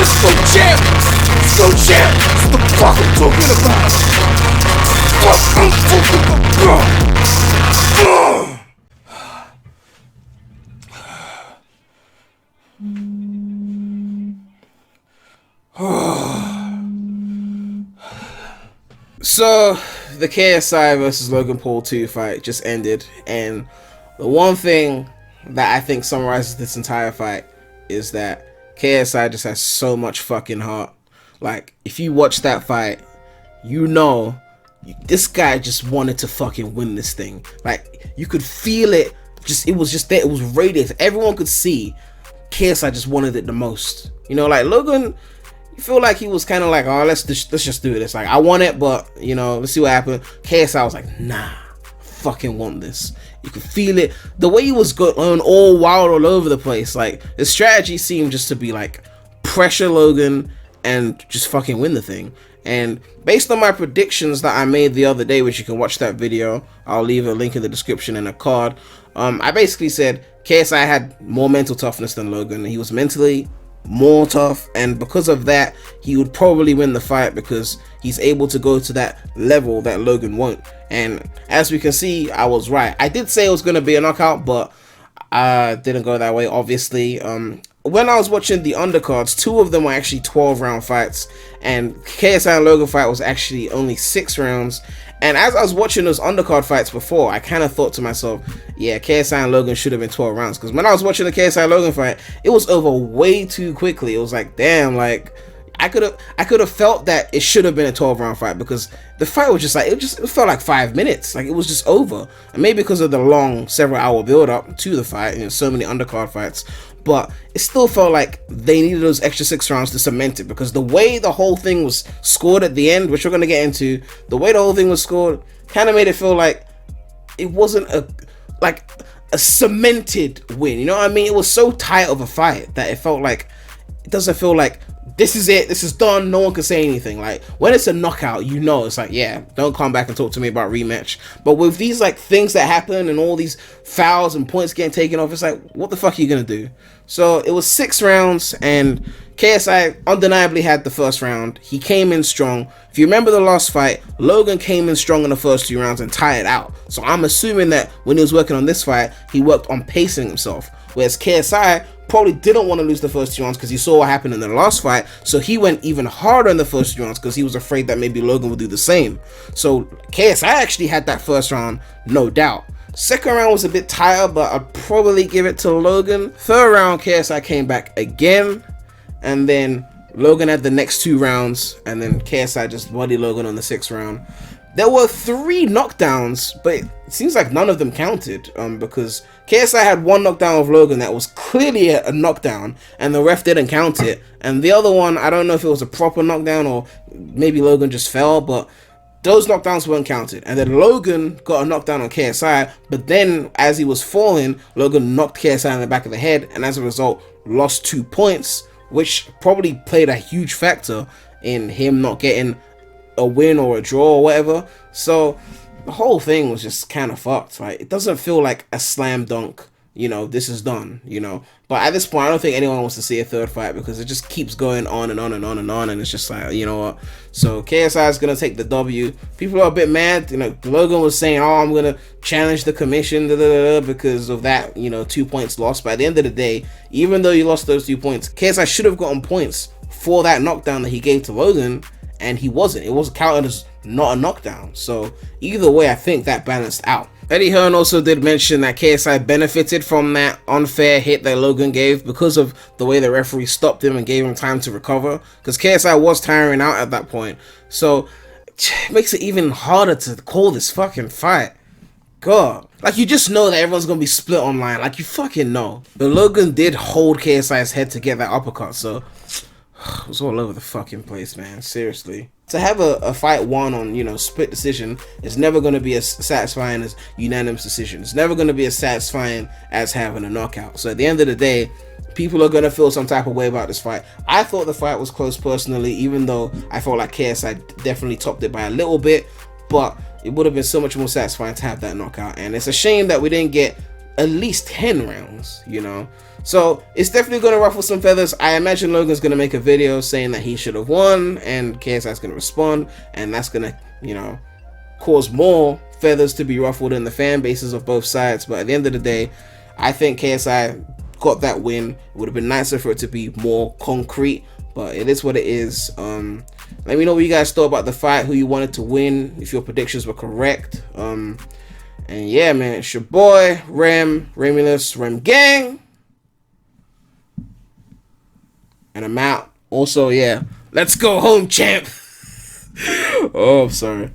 Disco champ. Disco champ. That's the fuck I'm talking about. Fuck I'm talking about. So the KSI versus Logan Paul 2 fight just ended, and the one thing that I think summarizes this entire fight is that KSI just has so much fucking heart. Like, if you watch that fight, you know this guy just wanted to fucking win this thing. Like, you could feel it. It was just there. It was radiating. Everyone could see KSI just wanted it the most. You know, like Logan, you feel like he was kind of like, oh, let's just do this. Like, I want it, but you know, let's see what happens. KSI was like, nah, I fucking want this. You could feel it. The way he was going all wild all over the place. Like, his strategy seemed just to be like pressure Logan and just fucking win the thing. And based on my predictions that I made the other day, which you can watch that video, I'll leave a link in the description and a card. I basically said KSI had more mental toughness than Logan. He was mentally more tough, and because of that, he would probably win the fight because he's able to go to that level that Logan won't. And as we can see, I was right. I did say it was going to be a knockout, but I didn't go that way, obviously. When I was watching the undercards, 2 of them were actually 12-round fights, and KSI and Logan fight was actually only 6 rounds. And as I was watching those undercard fights before, I kind of thought to myself, yeah, KSI and Logan should have been 12 rounds. Because when I was watching the KSI Logan fight, it was over way too quickly. It was like, damn, like I could have felt that it should have been a 12-round fight, because the fight was just like, it felt like 5 minutes. Like, it was just over. And maybe because of the long several-hour build-up to the fight, you know, so many undercard fights. But it still felt like they needed those extra 6 rounds to cement it, because the way the whole thing was scored at the end, which we're going to get into, the way the whole thing was scored kind of made it feel like it wasn't a cemented win. You know what I mean? It was so tight of a fight that it felt like, it doesn't feel like this is it, this is done, no one can say anything. Like, when it's a knockout, you know, it's like, yeah, don't come back and talk to me about rematch. But with these like things that happen and all these fouls and points getting taken off, it's like, what the fuck are you gonna do? So it was 6 rounds, and KSI undeniably had the first round. He came in strong. If you remember the last fight, Logan came in strong in the first 2 rounds and tired out. So I'm assuming that when he was working on this fight, he worked on pacing himself. Whereas KSI probably didn't want to lose the first 2 rounds because he saw what happened in the last fight. So he went even harder in the first 2 rounds because he was afraid that maybe Logan would do the same. So KSI actually had that first round, no doubt. Second round was a bit tighter, but I'd probably give it to Logan. Third round, KSI came back again, and then Logan had the next 2 rounds, and then KSI just bodied Logan on the 6th round. There were 3 knockdowns, but it seems like none of them counted, because KSI had 1 knockdown of Logan that was clearly a knockdown, and the ref didn't count it. And the other one, I don't know if it was a proper knockdown or maybe Logan just fell, but those knockdowns weren't counted. And then Logan got a knockdown on KSI, but then as he was falling, Logan knocked KSI in the back of the head, and as a result, lost 2 points, which probably played a huge factor in him not getting a win or a draw or whatever. So the whole thing was just kind of fucked. Right? It doesn't feel like a slam dunk, you know, this is done, you know. But at this point, I don't think anyone wants to see a third fight, because it just keeps going on and on and on and on, and it's just like, you know what. So KSI is gonna take the W. People are a bit mad, you know. Logan was saying, oh, I'm gonna challenge the commission because of that, you know, 2 points lost. But at the end of the day, even though you lost those 2 points, KSI should have gotten points for that knockdown that he gave to Logan, and he wasn't. It was counted as not a knockdown. So either way, I think that balanced out. Eddie Hearn also did mention that KSI benefited from that unfair hit that Logan gave because of the way the referee stopped him and gave him time to recover, because KSI was tiring out at that point. So it makes it even harder to call this fucking fight. God, like, you just know that everyone's gonna be split online, like, you fucking know. But Logan did hold KSI's head to get that uppercut, so it was all over the fucking place, man. Seriously. To have a fight won on, you know, split decision is never going to be as satisfying as unanimous decision. It's never going to be as satisfying as having a knockout. So at the end of the day, people are going to feel some type of way about this fight. I thought the fight was close personally, even though I felt like KSI definitely topped it by a little bit. But it would have been so much more satisfying to have that knockout. And it's a shame that we didn't get at least 10 rounds, you know. So it's definitely going to ruffle some feathers. I imagine Logan's going to make a video saying that he should have won, and KSI's going to respond, and that's going to, you know, cause more feathers to be ruffled in the fan bases of both sides. But at the end of the day, I think KSI got that win. It would have been nicer for it to be more concrete, but it is what it is. Let me know what you guys thought about the fight, who you wanted to win, if your predictions were correct. And yeah, man, it's your boy PREMulous, Rem Gang, and I'm out. Also, yeah, let's go home, champ. Oh, I'm sorry.